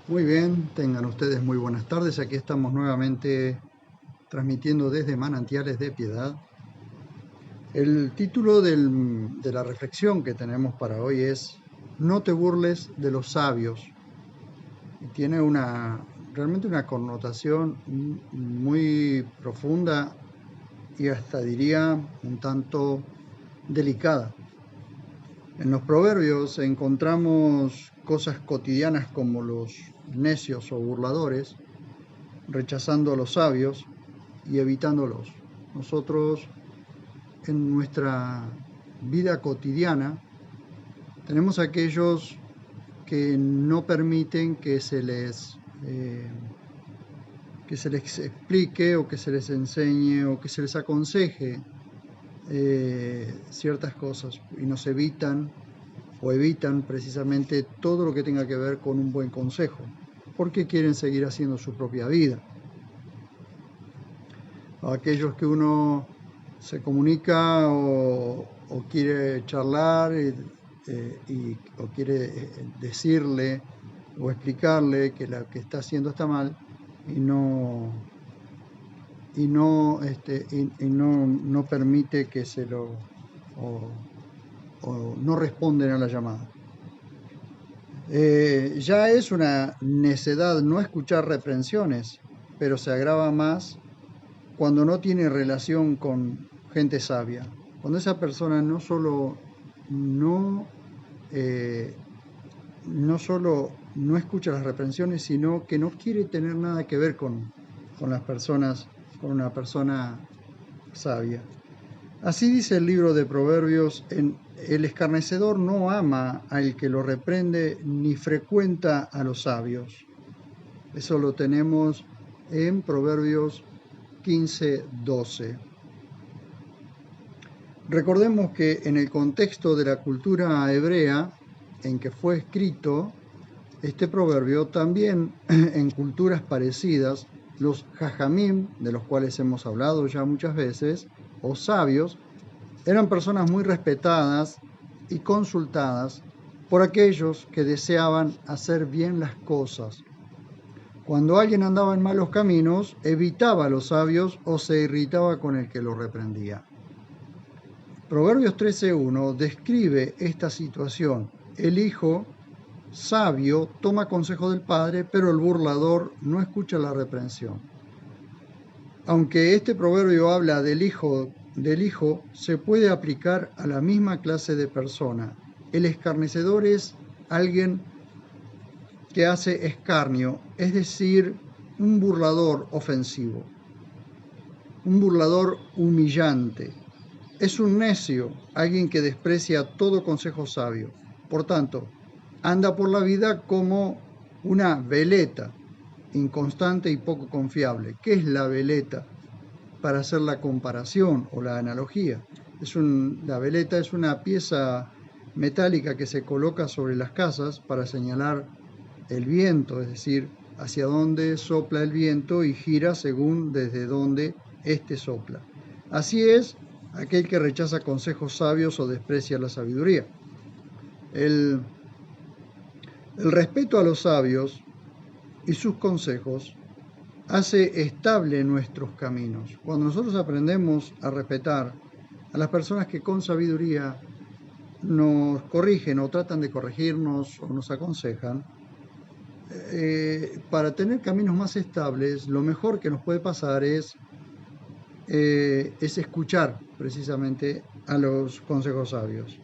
Muy bien, tengan ustedes muy buenas tardes. Aquí estamos nuevamente transmitiendo desde Manantiales de Piedad. El título de la reflexión que tenemos para hoy es No te burles de los sabios. Y tiene realmente una connotación muy profunda y hasta diría un tanto delicada. En los proverbios encontramos cosas cotidianas como los necios o burladores, rechazando a los sabios y evitándolos. Nosotros en nuestra vida cotidiana tenemos aquellos que no permiten que se les explique o que se les enseñe o que se les aconseje ciertas cosas y nos evitan o evitan precisamente todo lo que tenga que ver con un buen consejo, porque quieren seguir haciendo su propia vida. Aquellos que uno se comunica o quiere charlar o quiere decirle o explicarle que lo que está haciendo está mal y no permite que se lo o, o no responden a la llamada. Ya es una necedad no escuchar reprensiones, pero se agrava más cuando no tiene relación con gente sabia, cuando esa persona no, eh, no solo no escucha las reprensiones, sino que no quiere tener nada que ver con las personas, con una persona sabia. Así dice el libro de Proverbios, el escarnecedor no ama al que lo reprende ni frecuenta a los sabios. Eso lo tenemos en Proverbios 15:12. Recordemos que en el contexto de la cultura hebrea en que fue escrito este proverbio, también en culturas parecidas, los jajamim, de los cuales hemos hablado ya muchas veces, o sabios, eran personas muy respetadas y consultadas por aquellos que deseaban hacer bien las cosas. Cuando alguien andaba en malos caminos, evitaba a los sabios o se irritaba con el que lo reprendía. Proverbios 13:1 describe esta situación. El hijo sabio toma consejo del padre, pero el burlador no escucha la reprensión. Aunque este proverbio habla del hijo, se puede aplicar a la misma clase de persona. El escarnecedor es alguien que hace escarnio, es decir, un burlador ofensivo, un burlador humillante. Es un necio, alguien que desprecia todo consejo sabio. Por tanto, anda por la vida como una veleta, inconstante y poco confiable. ¿Qué es la veleta? Para hacer la comparación o la analogía. La veleta es una pieza metálica que se coloca sobre las casas para señalar el viento, es decir, hacia dónde sopla el viento y gira según desde dónde éste sopla. Así es aquel que rechaza consejos sabios o desprecia la sabiduría. El respeto a los sabios y sus consejos hace estable nuestros caminos. Cuando nosotros aprendemos a respetar a las personas que con sabiduría nos corrigen o tratan de corregirnos o nos aconsejan, para tener caminos más estables, lo mejor que nos puede pasar es escuchar precisamente a los consejos sabios.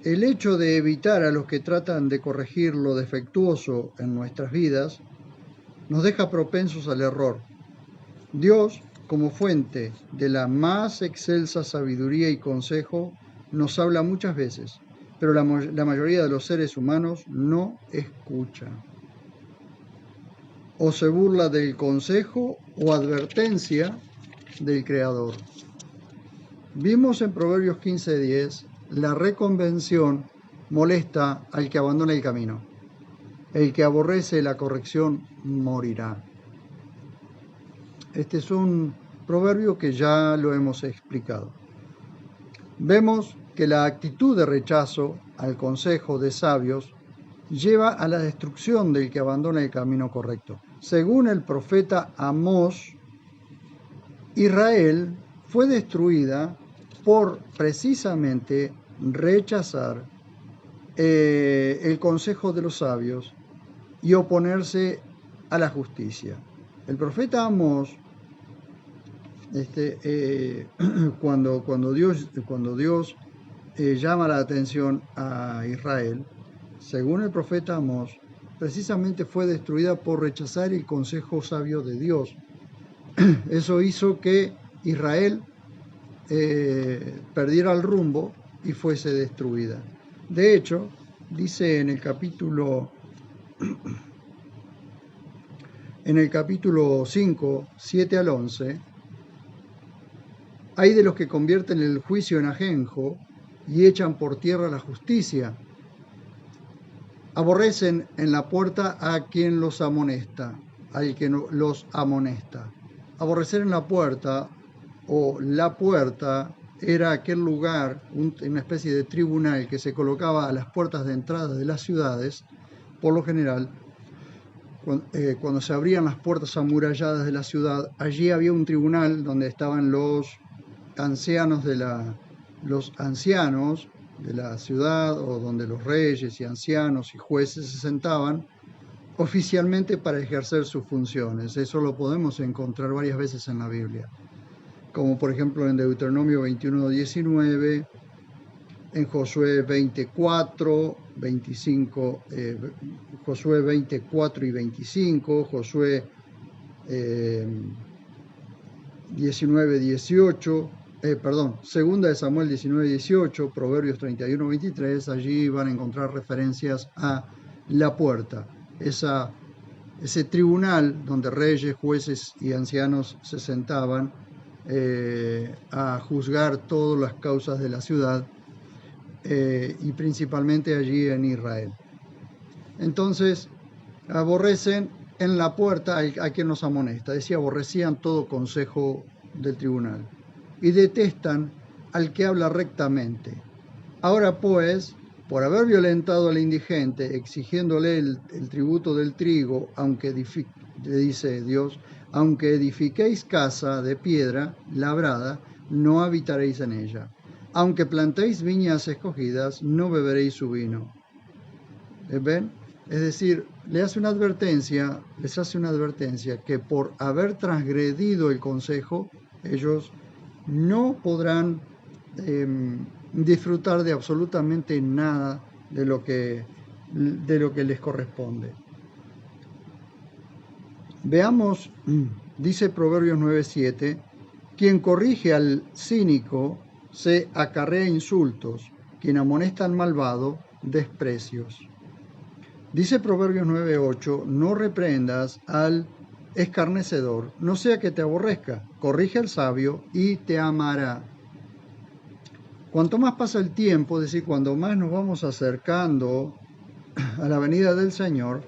El hecho de evitar a los que tratan de corregir lo defectuoso en nuestras vidas nos deja propensos al error. Dios, como fuente de la más excelsa sabiduría y consejo, nos habla muchas veces, pero la mayoría de los seres humanos no escucha. O se burla del consejo o advertencia del Creador. Vimos en Proverbios 15:10, la reconvención molesta al que abandona el camino. El que aborrece la corrección morirá. Este es un proverbio que ya lo hemos explicado. Vemos que la actitud de rechazo al consejo de sabios lleva a la destrucción del que abandona el camino correcto. Según el profeta Amós, Israel fue destruida por precisamente rechazar el consejo de los sabios y oponerse a la justicia. El profeta Amós, cuando Dios llama la atención a Israel, según el profeta Amós, precisamente fue destruida por rechazar el consejo sabio de Dios. Eso hizo que Israel perdiera el rumbo y fuese destruida. De hecho, dice en el capítulo 5, 7 al 11, hay de los que convierten el juicio en ajenjo y echan por tierra la justicia. Aborrecen en la puerta a quien los amonesta, al que los amonesta. Aborrecer en la puerta o la puerta era aquel lugar, una especie de tribunal que se colocaba a las puertas de entrada de las ciudades, por lo general. Cuando se abrían las puertas amuralladas de la ciudad, allí había un tribunal donde estaban los ancianos de la ciudad, o donde los reyes y ancianos y jueces se sentaban oficialmente para ejercer sus funciones. Eso lo podemos encontrar varias veces en la Biblia, como por ejemplo en Deuteronomio 21:19, en Josué 24, 25, Josué 24 y 25, Josué 19:18, segunda de Samuel 19:18, Proverbios 31:23, allí van a encontrar referencias a la puerta, ese tribunal donde reyes, jueces y ancianos se sentaban a juzgar todas las causas de la ciudad, y principalmente allí en Israel. Entonces, aborrecen en la puerta a quien nos amonesta, decía, aborrecían todo consejo del tribunal y detestan al que habla rectamente. Ahora pues, por haber violentado al indigente, exigiéndole el tributo del trigo, le dice Dios, aunque edifiquéis casa de piedra labrada, no habitaréis en ella. Aunque plantéis viñas escogidas, no beberéis su vino. ¿Ven? Es decir, les hace una advertencia que por haber transgredido el consejo, ellos no podrán disfrutar de absolutamente nada de lo que les corresponde. Veamos, dice Proverbios 9:7, quien corrige al cínico se acarrea insultos, quien amonesta al malvado, desprecios. Dice Proverbios 9:8, no reprendas al escarnecedor, no sea que te aborrezca, corrige al sabio y te amará. Cuanto más pasa el tiempo, es decir, cuando más nos vamos acercando a la venida del Señor,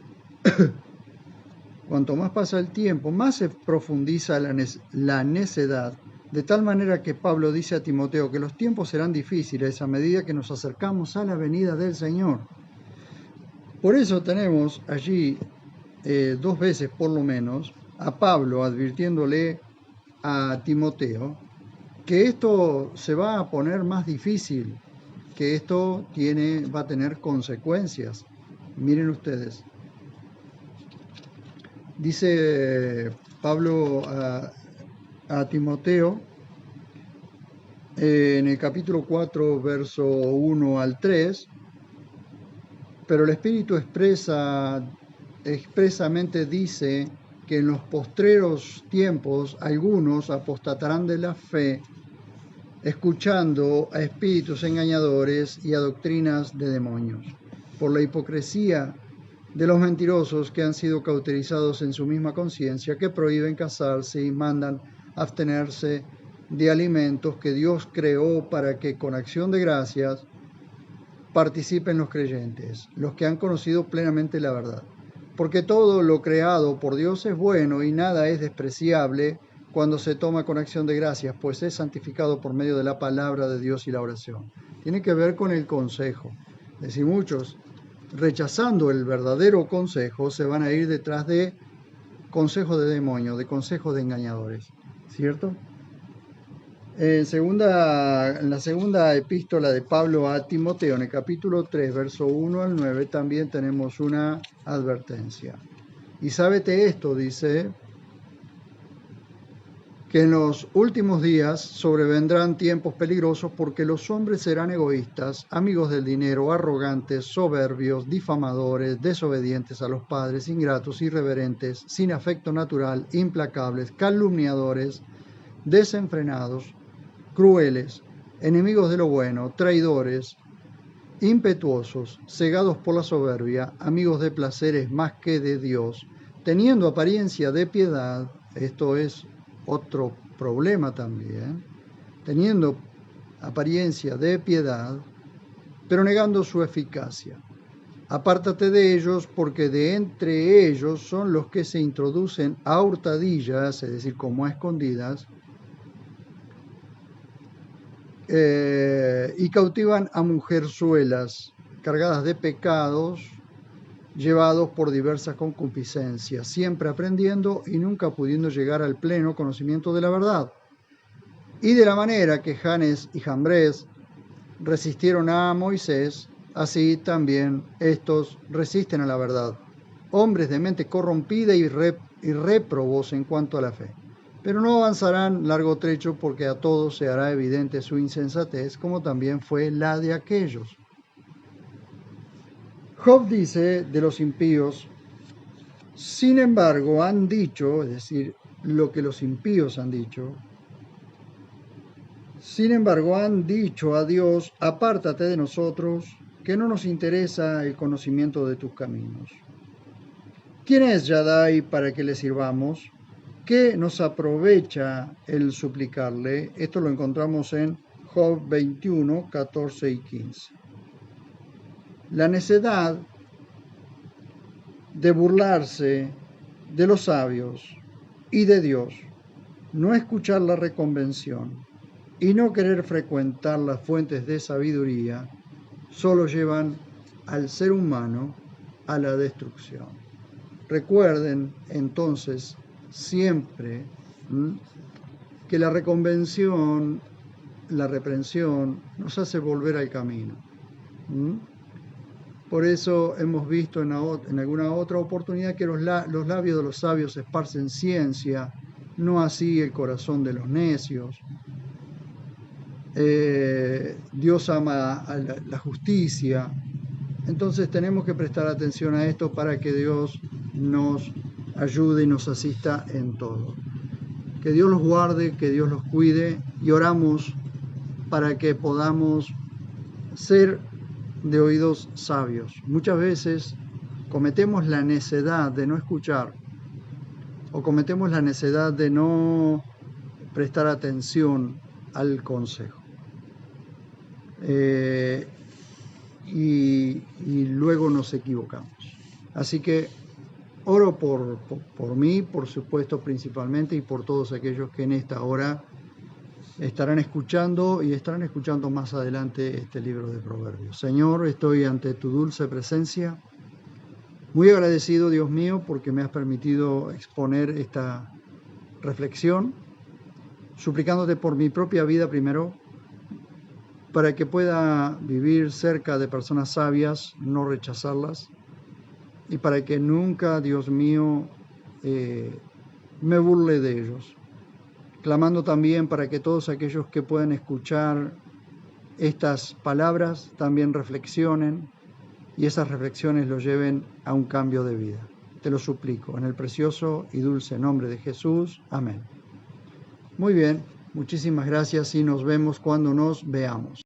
cuanto más pasa el tiempo, más se profundiza la necedad, de tal manera que Pablo dice a Timoteo que los tiempos serán difíciles a medida que nos acercamos a la venida del Señor. Por eso tenemos allí 2 veces por lo menos a Pablo advirtiéndole a Timoteo que esto se va a poner más difícil, que esto va a tener consecuencias. Miren ustedes. Dice Pablo a Timoteo en el capítulo 4, verso 1 al 3, pero el Espíritu expresamente dice que en los postreros tiempos algunos apostatarán de la fe, escuchando a espíritus engañadores y a doctrinas de demonios, por la hipocresía de los mentirosos que han sido cauterizados en su misma conciencia, que prohíben casarse y mandan abstenerse de alimentos que Dios creó para que con acción de gracias participen los creyentes, los que han conocido plenamente la verdad. Porque todo lo creado por Dios es bueno y nada es despreciable cuando se toma con acción de gracias, pues es santificado por medio de la palabra de Dios y la oración. Tiene que ver con el consejo. Es decir, muchos rechazando el verdadero consejo, se van a ir detrás de consejos de demonios, de consejos de engañadores, ¿cierto? En la segunda epístola de Pablo a Timoteo, en el capítulo 3, verso 1 al 9, también tenemos una advertencia. Y sábete esto, dice, que en los últimos días sobrevendrán tiempos peligrosos porque los hombres serán egoístas, amigos del dinero, arrogantes, soberbios, difamadores, desobedientes a los padres, ingratos, irreverentes, sin afecto natural, implacables, calumniadores, desenfrenados, crueles, enemigos de lo bueno, traidores, impetuosos, cegados por la soberbia, amigos de placeres más que de Dios, teniendo apariencia de piedad. Esto es otro problema también, teniendo apariencia de piedad, pero negando su eficacia. Apártate de ellos, porque de entre ellos son los que se introducen a hurtadillas, es decir, como a escondidas, y cautivan a mujerzuelas cargadas de pecados, llevados por diversas concupiscencias, siempre aprendiendo y nunca pudiendo llegar al pleno conocimiento de la verdad. Y de la manera que Janes y Jambres resistieron a Moisés, así también estos resisten a la verdad, hombres de mente corrompida y réprobos en cuanto a la fe. Pero no avanzarán largo trecho, porque a todos se hará evidente su insensatez, como también fue la de aquellos. Job dice de los impíos: sin embargo han dicho, es decir, lo que los impíos han dicho, sin embargo han dicho a Dios: apártate de nosotros, que no nos interesa el conocimiento de tus caminos. ¿Quién es Yadai para que le sirvamos? ¿Qué nos aprovecha el suplicarle? Esto lo encontramos en Job 21, 14 y 15. La necedad de burlarse de los sabios y de Dios, no escuchar la reconvención y no querer frecuentar las fuentes de sabiduría, solo llevan al ser humano a la destrucción. Recuerden entonces siempre que la reconvención, la reprensión, nos hace volver al camino. Por eso hemos visto en alguna otra oportunidad que los labios de los sabios esparcen ciencia, no así el corazón de los necios. Dios ama a la justicia. Entonces tenemos que prestar atención a esto para que Dios nos ayude y nos asista en todo. Que Dios los guarde, que Dios los cuide, y oramos para que podamos ser de oídos sabios. Muchas veces cometemos la necedad de no escuchar, o cometemos la necedad de no prestar atención al consejo. Y luego nos equivocamos. Así que oro por mí, por supuesto, principalmente, y por todos aquellos que en esta hora estarán escuchando y estarán escuchando más adelante este libro de Proverbios. Señor, estoy ante tu dulce presencia, muy agradecido, Dios mío, porque me has permitido exponer esta reflexión, suplicándote por mi propia vida primero, para que pueda vivir cerca de personas sabias, no rechazarlas, y para que nunca, Dios mío, me burle de ellos. Clamando también para que todos aquellos que puedan escuchar estas palabras también reflexionen, y esas reflexiones los lleven a un cambio de vida. Te lo suplico, en el precioso y dulce nombre de Jesús. Amén. Muy bien, muchísimas gracias y nos vemos cuando nos veamos.